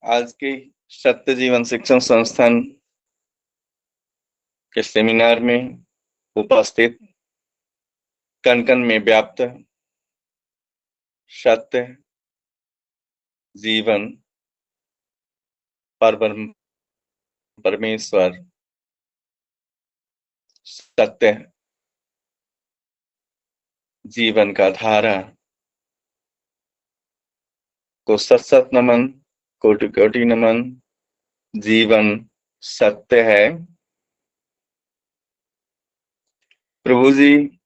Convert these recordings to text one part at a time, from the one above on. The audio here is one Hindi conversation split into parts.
आज के सत्य जीवन शिक्षण संस्थान के सेमिनार में उपस्थित कण कण में व्याप्त सत्य जीवन परमेश्वर सत्य जीवन का धारा को सत सत नमन, कोटि कोटि नमन। जीवन सत्य है। प्रभु जी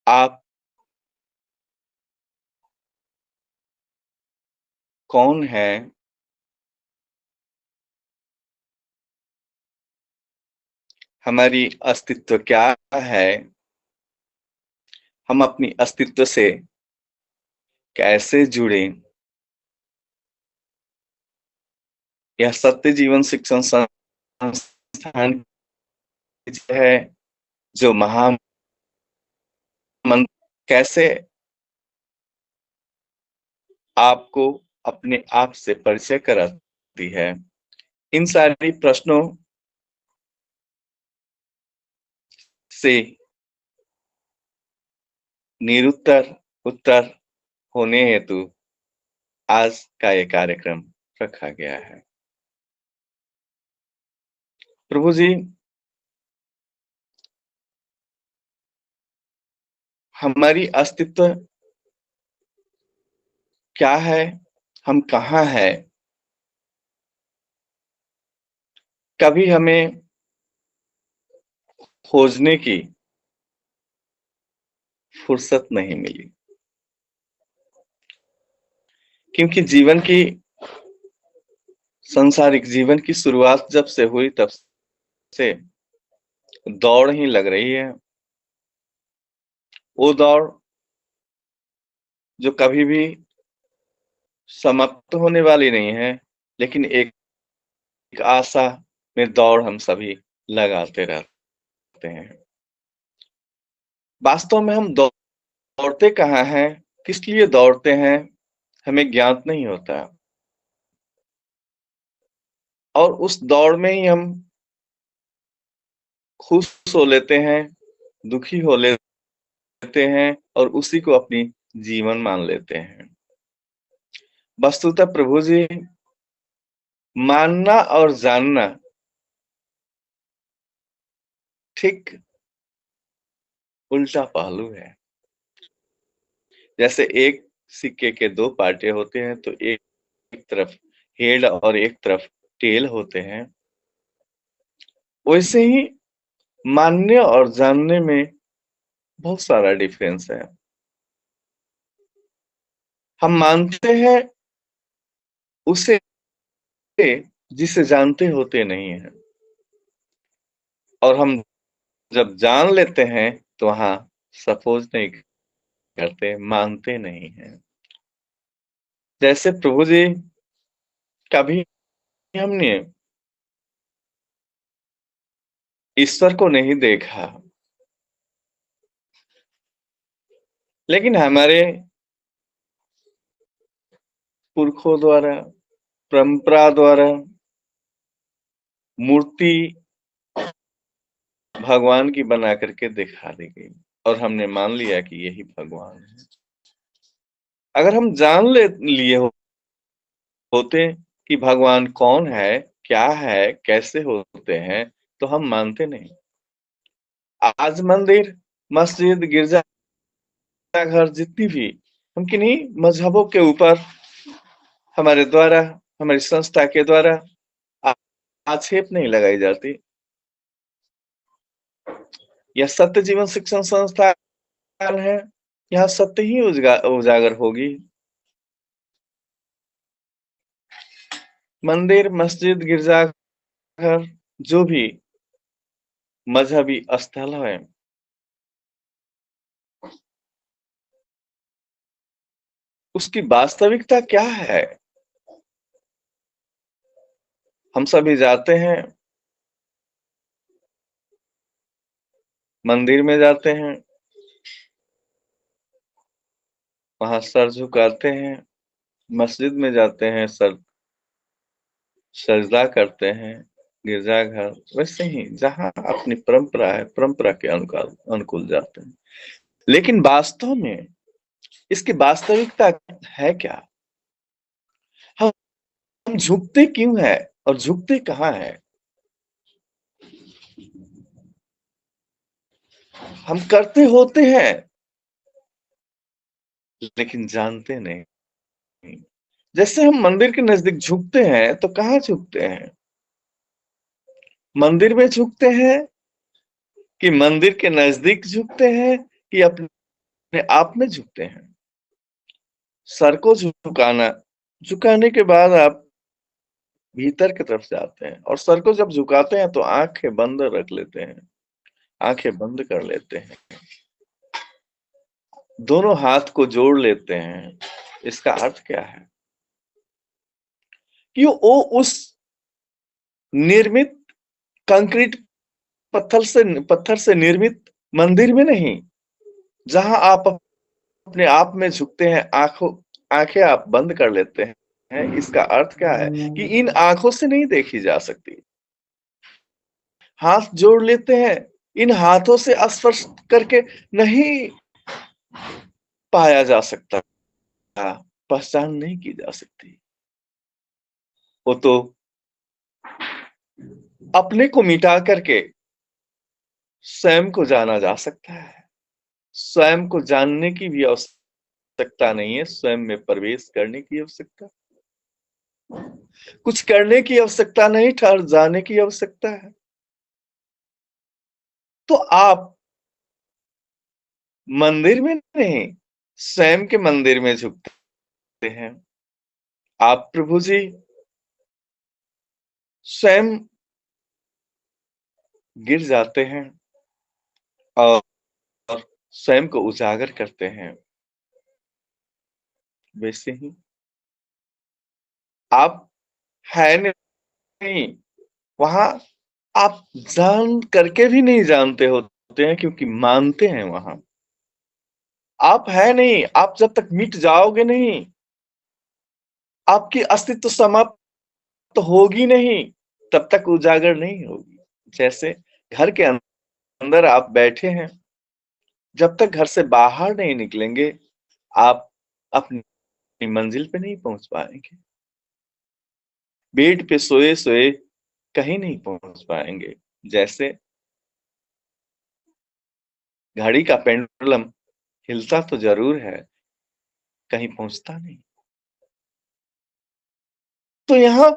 आप कौन है? हमारी अस्तित्व क्या है? हम अपनी अस्तित्व से कैसे जुड़े? यह सत्य जीवन शिक्षण संस्थान है जो महामंत्र कैसे आपको अपने आप से परिचय कराती है। इन सारी प्रश्नों से निरुत्तर उत्तर होने हेतु आज का ये कार्यक्रम रखा गया है। प्रभु जी, हमारी अस्तित्व क्या है? हम कहाँ हैं? कभी हमें खोजने की फुर्सत नहीं मिली, क्योंकि जीवन की सांसारिक जीवन की शुरुआत जब से हुई तब से दौड़ ही लग रही है। वो दौड़ जो कभी भी समाप्त होने वाली नहीं है, लेकिन एक आशा में दौड़ हम सभी लगाते रहते हैं। वास्तव में हम दौड़ते कहाँ हैं, किस लिए दौड़ते हैं, हमें ज्ञात नहीं होता। और उस दौड़ में ही हम खुश हो लेते हैं, दुखी हो लेते हैं और उसी को अपनी जीवन मान लेते हैं। वस्तुतः प्रभु जी, मानना और जानना ठीक उल्टा पहलू है। जैसे एक सिक्के के दो पार्टे होते हैं, तो एक तरफ हेड और एक तरफ टेल होते हैं। वैसे ही मानने और जानने में बहुत सारा डिफरेंस है। हम मानते हैं उसे जिसे जानते होते नहीं है, और हम जब जान लेते हैं तो वहां सपोज नहीं करते, मानते नहीं हैं। जैसे प्रभु जी, कभी हमने ईश्वर को नहीं देखा, लेकिन हमारे पुरखों द्वारा, परंपरा द्वारा मूर्ति भगवान की बना करके दिखा दी गई और हमने मान लिया कि यही भगवान है। अगर हम जान लिए होते कि भगवान कौन है, क्या है, कैसे होते हैं, तो हम मानते नहीं। आज मंदिर, मस्जिद, गिरजा घर जितनी भी हम किन्हीं मजहबों के ऊपर हमारे द्वारा, हमारी संस्था के द्वारा आक्षेप नहीं लगाई जाती। यह सत्य जीवन शिक्षण संस्थान है, यहाँ सत्य ही उजागर होगी। मंदिर, मस्जिद, गिरजाघर, जो भी मजहबी स्थल है, उसकी वास्तविकता क्या है? हम सभी जाते हैं, मंदिर में जाते हैं, वहां सर झुकाते हैं, मस्जिद में जाते हैं, सजदा करते हैं, गिरजाघर, वैसे ही जहां अपनी परंपरा है, परंपरा के अनुकूल अनुकूल जाते हैं। लेकिन वास्तव में इसकी वास्तविकता है क्या? हम झुकते क्यों है और झुकते कहाँ है? हम करते होते हैं लेकिन जानते नहीं। जैसे हम मंदिर के नजदीक झुकते हैं तो कहाँ झुकते हैं? मंदिर में झुकते हैं कि मंदिर के नजदीक झुकते हैं कि अपने आप में झुकते हैं? सर को झुकाना, झुकाने के बाद आप भीतर की तरफ जाते हैं और सर को जब झुकाते हैं तो आंखें बंद रख लेते हैं, आंखें बंद कर लेते हैं, दोनों हाथ को जोड़ लेते हैं। इसका अर्थ क्या है? कि वो उस निर्मित कंक्रीट पत्थर से निर्मित मंदिर में नहीं, जहां आप अपने आप में झुकते हैं, आंखें आप बंद कर लेते हैं। इसका अर्थ क्या है? कि इन आंखों से नहीं देखी जा सकती। हाथ जोड़ लेते हैं, इन हाथों से स्पर्श करके नहीं पाया जा सकता, पहचान नहीं की जा सकती। वो तो अपने को मिटा करके स्वयं को जाना जा सकता है। स्वयं को जानने की भी आवश्यकता नहीं है, स्वयं में प्रवेश करने की आवश्यकता, कुछ करने की आवश्यकता नहीं, ठहर जाने की आवश्यकता है। तो आप मंदिर में नहीं, स्वयं के मंदिर में झुकते हैं। आप प्रभु जी स्वयं गिर जाते हैं और स्वयं को उजागर करते हैं। वैसे ही आप है नहीं वहां, आप जान करके भी नहीं जानते होते हैं क्योंकि मानते हैं वहां। आप है नहीं, आप जब तक मिट जाओगे नहीं, आपकी अस्तित्व समाप्त होगी नहीं, तब तक उजागर नहीं होगी। जैसे घर के अंदर आप बैठे हैं, जब तक घर से बाहर नहीं निकलेंगे, आप अपनी मंजिल पे नहीं पहुंच पाएंगे। बेड पे सोए सोए कहीं नहीं पहुंच पाएंगे। जैसे घड़ी का पेंडुलम हिलता तो जरूर है, कहीं पहुंचता नहीं। तो यहां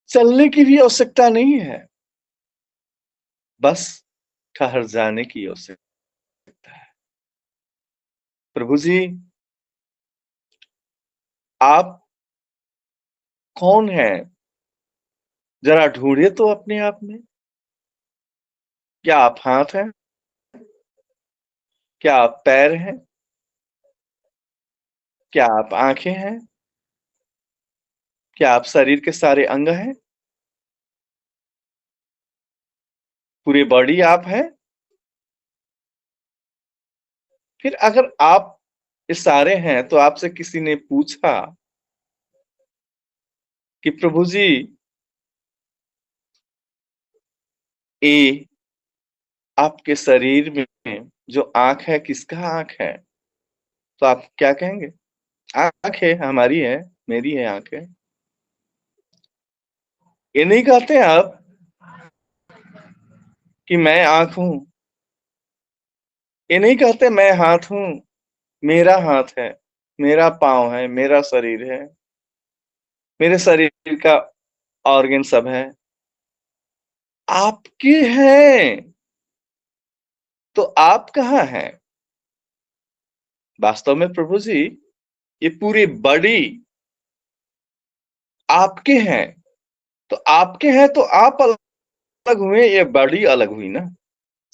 चलने की भी आवश्यकता नहीं है, बस ठहर जाने की आवश्यकता है। प्रभु जी, आप कौन है? जरा ढूंढे तो अपने आप में। क्या आप हाथ हैं? क्या आप पैर हैं? क्या आप आंखें हैं? क्या आप शरीर के सारे अंग हैं? पूरी बॉडी आप है? फिर अगर आप इस सारे हैं तो आपसे किसी ने पूछा कि प्रभु जी, ये आपके शरीर में जो आंख है किसका आंख है? तो आप क्या कहेंगे? आंख है, हमारी है, मेरी है आंख है। ये नहीं कहते आप कि मैं आंख हूं, ये नहीं कहते मैं हाथ हूं, मेरा हाथ है, मेरा पांव है, मेरा शरीर है, मेरे शरीर का ऑर्गन सब है। आपके हैं तो आप कहाँ हैं? वास्तव में प्रभु जी, ये पूरी बॉडी आपके हैं। तो आपके हैं तो आप अलग हुए, ये बॉडी अलग हुई ना,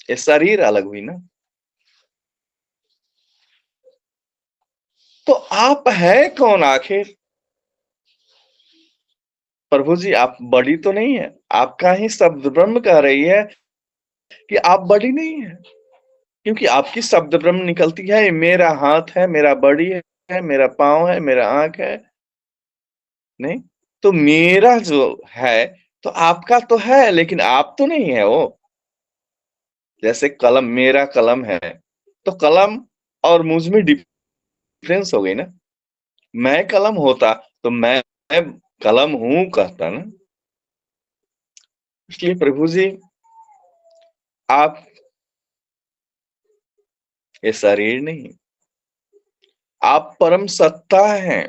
ये शरीर अलग हुई ना। तो आप है कौन आखिर? प्रभु जी, आप बॉडी तो नहीं है। आपका ही शब्द ब्रह्म कह रही है कि आप बॉडी नहीं है। क्योंकि आपकी शब्द ब्रह्म निकलती है, ये मेरा हाथ है, मेरा बॉडी है, मेरा पाँव है, मेरा आंख है। नहीं, तो मेरा जो है तो आपका तो है, लेकिन आप तो नहीं है वो। जैसे कलम, मेरा कलम है, तो कलम और मुझ में डिफरेंस हो गई ना। मैं कलम होता तो मैं कलम हूं कहता ना। इसलिए प्रभु जी, आप ये शरीर नहीं, आप परम सत्ता हैं।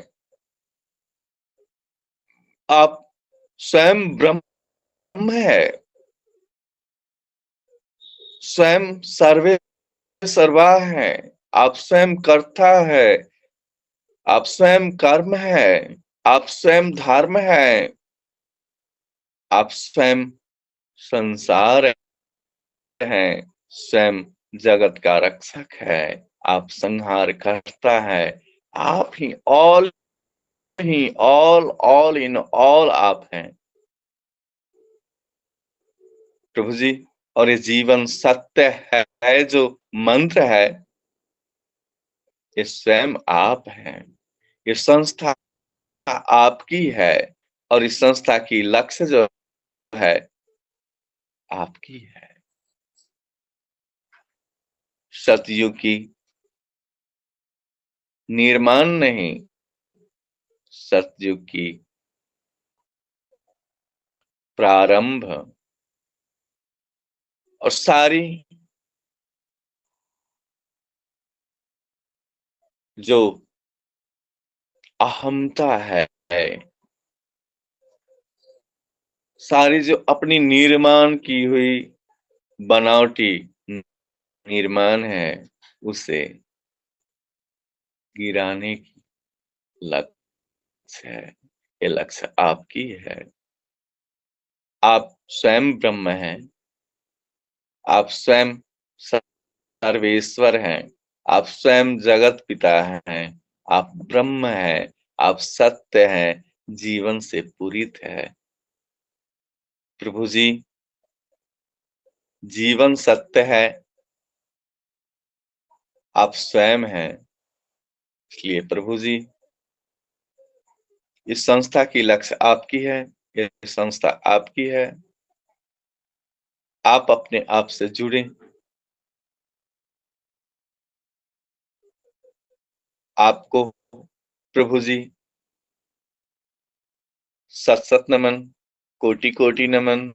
आप स्वयं ब्रह्म है, स्वयं सर्वे सर्वा है। आप स्वयं कर्ता है, आप स्वयं कर्म है, आप स्वयं धर्म है, आप स्वयं संसार हैं, स्वयं जगत का रक्षक है, आप संहार करता है। आप ही ऑल इन ऑल आप हैं प्रभु जी। और ये जीवन सत्य है जो मंत्र है, ये स्वयं आप हैं। ये संस्था आपकी है, और इस संस्था की लक्ष्य जो है आपकी है। सतयुग की निर्माण नहीं, सतयुग की प्रारंभ। और सारी जो अहमता है, सारी जो अपनी निर्माण की हुई बनावटी निर्माण है, उसे गिराने की लक्ष्य है। ये लक्ष्य आपकी है। आप स्वयं ब्रह्म हैं, आप स्वयं सर्वेश्वर हैं, आप स्वयं जगत पिता हैं, आप ब्रह्म हैं, आप सत्य हैं, जीवन से पूरित है प्रभु जी। जीवन सत्य है, आप स्वयं हैं। इसलिए प्रभु जी, इस संस्था की लक्ष्य आपकी है, ये संस्था आपकी है। आप अपने आप से जुड़े, आपको प्रभु जी सत सत नमन, कोटि कोटि नमन।